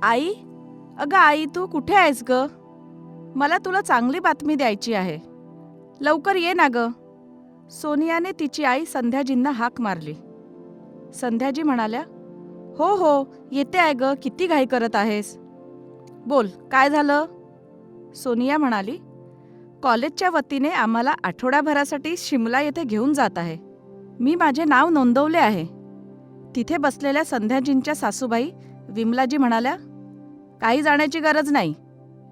आई, अगं आई, तू कुठे आहेस ग? मला तुला चांगली बातमी द्यायची आहे. लवकर ये ना ग. सोनियाने तिची आई संध्याजींना हाक मारली. संध्याजी म्हणाल्या, हो हो, येते आहे ग, किती घाई करत आहेस? बोल, काय झालं? सोनिया म्हणाली, कॉलेजच्या वतीने आम्हाला आठवड्याभरासाठी शिमला येथे घेऊन जात आहे. मी माझे नाव नोंदवले आहे. तिथे बसलेल्या संध्याजींच्या सासूबाई विमलाजी म्हणाल्या, काही जाण्याची गरज नाही.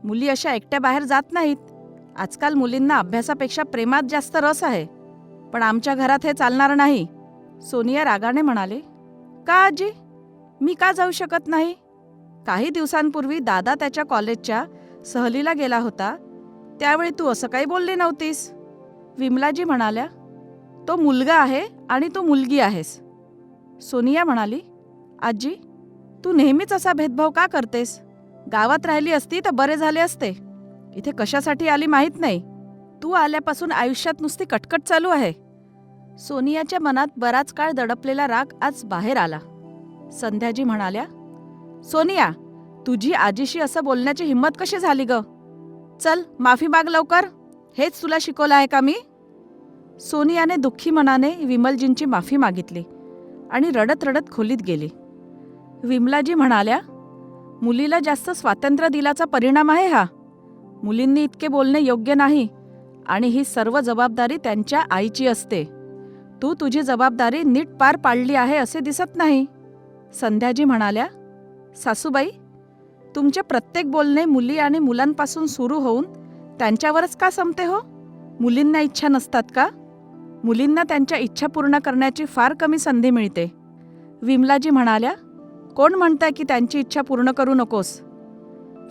मुली अशा एकट्या बाहेर जात नाहीत. आजकाल मुलींना अभ्यासापेक्षा प्रेमात जास्त रस आहे. पण आमच्या घरात हे चालणार नाही. सोनिया रागाने म्हणाले, का आजी, मी का जाऊ शकत नाही? काही दिवसांपूर्वी दादा त्याच्या कॉलेजच्या सहलीला गेला होता, त्यावेळी तू असं काही बोलली नव्हतीस. विमलाजी म्हणाल्या, तो मुलगा आहे आणि तू मुलगी आहेस. सोनिया म्हणाली, आजी, तू नेहमीच असा भेदभाव का करतेस? गावात राहिली असती तर बरे झाले असते. इथे कशासाठी आली माहीत नाही. तू आल्यापासून आयुष्यात नुसती कटकट चालू आहे. सोनियाच्या मनात बराच काळ दडपलेला राग आज बाहेर आला. संध्याजी म्हणाल्या, सोनिया, तुझी आजीशी असं बोलण्याची हिंमत कशी झाली ग? चल, माफी माग लवकर. हेच तुला शिकवलं आहे का मी? सोनियाने दुःखी मनाने विमलजींची माफी मागितली आणि रडत रडत खोलीत गेली. विमलाजी म्हणाल्या, मुलीला जास्त स्वातंत्र्य दिल्याचा परिणाम आहे हा. मुलींनी इतके बोलणे योग्य नाही आणि ही सर्व जबाबदारी त्यांच्या आईची असते. तू तुझी जबाबदारी नीट पार पाडली आहे असे दिसत नाही. संध्याजी म्हणाल्या, सासूबाई, तुमचे प्रत्येक बोलणे मुली आणि मुलांपासून सुरू होऊन त्यांच्यावरच का संपते हो? मुलींना इच्छा नसतात का? मुलींना त्यांच्या इच्छा पूर्ण करण्याची फार कमी संधी मिळते. विमलाजी म्हणाल्या, कोण म्हणताय की त्यांची इच्छा पूर्ण करू नकोस?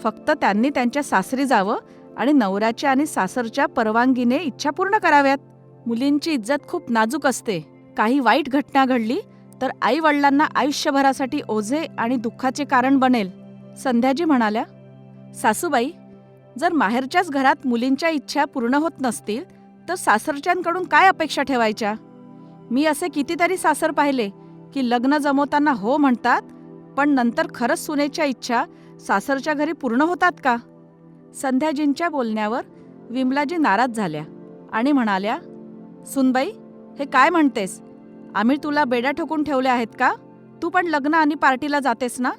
फक्त त्यांनी त्यांच्या सासरी जावं आणि नवऱ्याच्या आणि सासरच्या परवानगीने इच्छा पूर्ण कराव्यात. मुलींची इज्जत खूप नाजूक असते. काही वाईट घटना घडली तर आई वडिलांना आयुष्यभरासाठी ओझे आणि दुःखाचे कारण बनेल. संध्याजी म्हणाल्या, सासूबाई, जर माहेरच्याच घरात मुलींच्या इच्छा पूर्ण होत नसतील तर सासरच्यांकडून काय अपेक्षा ठेवायच्या? मी असे कितीतरी सासर पाहिले की लग्न जमवताना हो म्हणतात, पण नंतर खरंच सुनेच्या इच्छा सासरच्या घरी पूर्ण होतात का? संध्याजींच्या बोलण्यावर विमलाजी नाराज झाल्या आणि म्हणाल्या, सुनबाई, हे काय म्हणतेस? आम्ही तुला बेड्या ठोकून ठेवल्या आहेत का? तू पण लग्न आणि पार्टीला जातेस ना?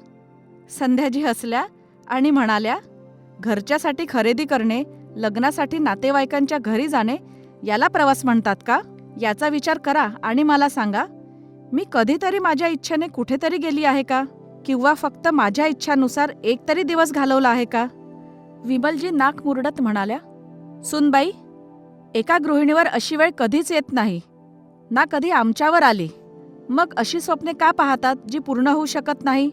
संध्याजी हसल्या आणि म्हणाल्या, घरच्यासाठी खरेदी करणे, लग्नासाठी नातेवाईकांच्या घरी जाणे, याला प्रवास म्हणतात का? याचा विचार करा आणि मला सांगा, मी कधीतरी माझ्या इच्छेने कुठेतरी गेली आहे का? किंवा फक्त माझ्या इच्छानुसार एक तरी दिवस घालवला आहे का? विमलजी नाक मुरडत म्हणाल्या, सुनबाई, एका गृहिणीवर अशी वेळ कधीच येत नाही ना, कधी आमच्यावर आली. मग अशी स्वप्ने का पाहतात जी पूर्ण होऊ शकत नाही?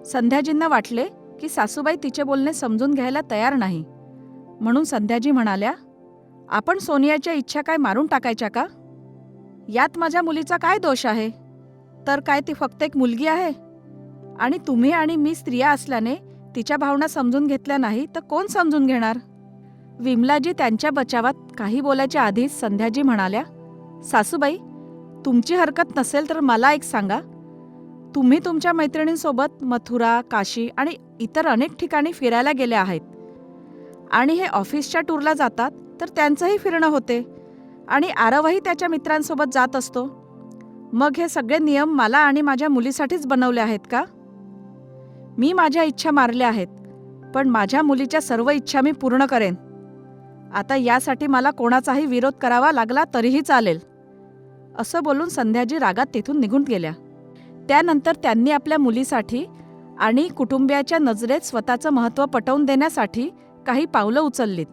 संध्याजींना वाटले की सासूबाई तिचे बोलणे समजून घ्यायला तयार नाही. म्हणून संध्याजी म्हणाल्या, आपण सोनियाच्या इच्छा काय मारून टाकायच्या का? यात माझ्या मुलीचा काय दोष आहे? तर काय ती फक्त एक मुलगी आहे? आणि तुम्ही आणि मी स्त्रिया असल्याने तिच्या भावना समजून घेतल्या नाही तर कोण समजून घेणार? विमलाजी त्यांच्या बचावात काही बोलायच्या आधीच संध्याजी म्हणाल्या, सासूबाई, तुमची हरकत नसेल तर मला एक सांगा. तुम्ही तुमच्या मैत्रिणींसोबत मथुरा, काशी आणि इतर अनेक ठिकाणी फिरायला गेल्या आहेत आणि हे ऑफिसच्या टूरला जातात तर त्यांचंही फिरणं होते आणि आरवही त्याच्या मित्रांसोबत जात असतो. मग हे सगळे नियम मला आणि माझ्या मुलीसाठीच बनवले आहेत का? मी माझ्या इच्छा मारल्या आहेत, पण माझ्या मुलीच्या सर्व इच्छा मी पूर्ण करेन. आता यासाठी मला कोणाचाही विरोध करावा लागला तरीही चालेल. असं बोलून संध्याजी रागात तिथून निघून गेल्या. त्यानंतर त्यांनी आपल्या मुलीसाठी आणि कुटुंबियाच्या नजरेत स्वतःचं महत्त्व पटवून देण्यासाठी काही पावलं उचललीत.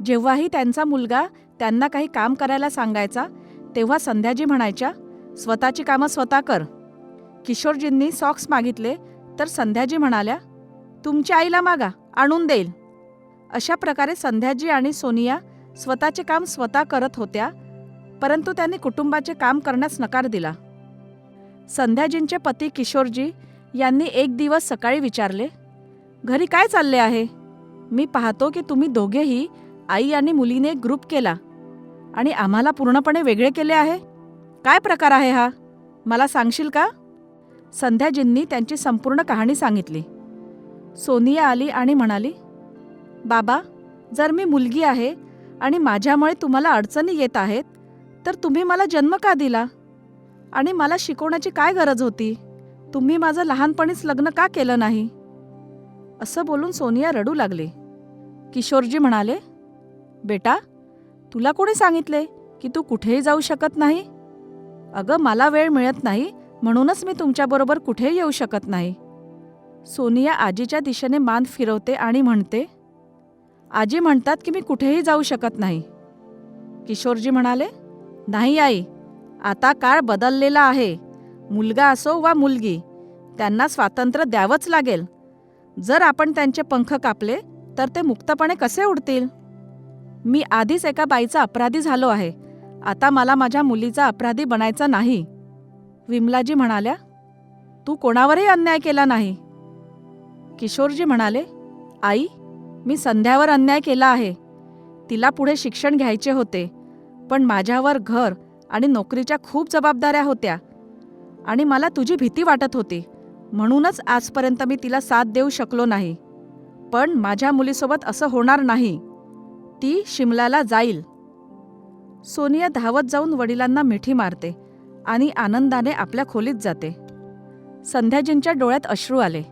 जेव्हाही त्यांचा मुलगा त्यांना काही काम करायला सांगायचा तेव्हा संध्याजी म्हणायच्या, स्वतःची कामं स्वतः कर. किशोरजींनी सॉक्स मागितले तर संध्याजी म्हणाल्या, तुमच्या आईला मागा, आणून देईल. अशा प्रकारे संध्याजी आणि सोनिया स्वतःचे काम स्वतः करत होत्या, परंतु त्यांनी कुटुंबाचे काम करण्यास नकार दिला. संध्याजींचे पती किशोरजी यांनी एक दिवस सकाळी विचारले, घरी काय चालले आहे? मी पाहतो की तुम्ही दोघेही आई आणि मुलीने ग्रुप केला आणि आम्हाला पूर्णपणे वेगळे केले आहे. काय प्रकार आहे हा? मला सांगशील का? संध्याजींनी त्यांची संपूर्ण कहाणी सांगितली. सोनिया आली आणि म्हणाली, बाबा, जर मी मुलगी आहे आणि माझ्यामुळे तुम्हाला अडचणी येत आहेत, तर तुम्ही मला जन्म का दिला? आणि मला शिकवण्याची काय गरज होती? तुम्ही माझं लहानपणीच लग्न का केलं नाही? असं बोलून सोनिया रडू लागली. किशोरजी म्हणाले, बेटा, तुला कोणी सांगितले की तू कुठेही जाऊ शकत नाही? अगं, मला वेळ मिळत नाही म्हणूनच मी तुमच्याबरोबर कुठेही येऊ शकत नाही. सोनिया आजीच्या दिशेने मान फिरवते आणि म्हणते, आजी म्हणतात की मी कुठेही जाऊ शकत नाही. किशोरजी म्हणाले, नाही आई, आता काळ बदललेला आहे. मुलगा असो वा मुलगी, त्यांना स्वातंत्र्य द्यावंच लागेल. जर आपण त्यांचे पंख कापले तर ते मुक्तपणे कसे उडतील? मी आधीच एका बाईचा अपराधी झालो आहे. आता मला माझ्या मुलीचा अपराधी बनायचा नाही. विमलाजी म्हणाल्या, तू कोणावरही अन्याय केला नाही. किशोरजी म्हणाले, आई, मी संध्यावर अन्याय केला आहे. तिला पुढे शिक्षण घ्यायचे होते, पण माझ्यावर घर आणि नोकरीच्या खूप जबाबदाऱ्या होत्या आणि मला तुझी भीती वाटत होती, म्हणूनच आजपर्यंत मी तिला साथ देऊ शकलो नाही. पण माझ्या मुलीसोबत असं होणार नाही. ती शिमल्याला जाईल. सोनिया धावत जाऊन वडिलांना मिठी मारते आणि आनंदाने आपल्या खोलीत जाते. संध्याजींच्या डोळ्यात अश्रू आले.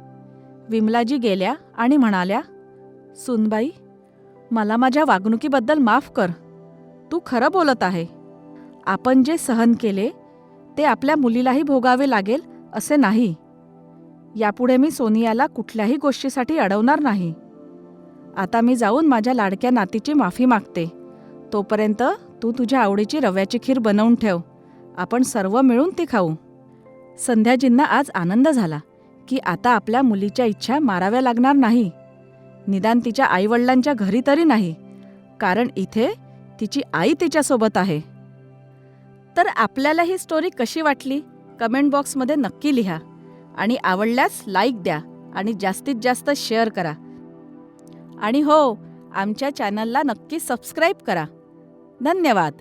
विमलाजी गेल्या आणि म्हणाल्या, सूनबाई, मला माझ्या वागणुकीबद्दल माफ कर. तू खरं बोलत आहे. आपण जे सहन केले ते आपल्या मुलीलाही भोगावे लागेल असे नाही. यापुढे मी सोनियाला कुठल्याही गोष्टीसाठी अडवणार नाही. आता मी जाऊन माझ्या लाडक्या नातीची माफी मागते. तोपर्यंत तू तुझ्या आवडीची रव्याची खीर बनवून ठेव. आपण सर्व मिळून ती खाऊ. संध्याजींना आज आनंद झाला की आता आपल्या मुलीच्या इच्छा माराव्या लागणार नाही. निदान तिच्या आईवडिलांच्या घरी तरी नाही, कारण इथे तिची आई तिच्यासोबत आहे. तर आपल्याला ही स्टोरी कशी वाटली कमेंट बॉक्समध्ये नक्की लिहा आणि आवडल्यास लाईक द्या आणि जास्तीत जास्त शेअर करा. आणि हो, आमच्या चॅनलला नक्की सबस्क्राईब करा. धन्यवाद.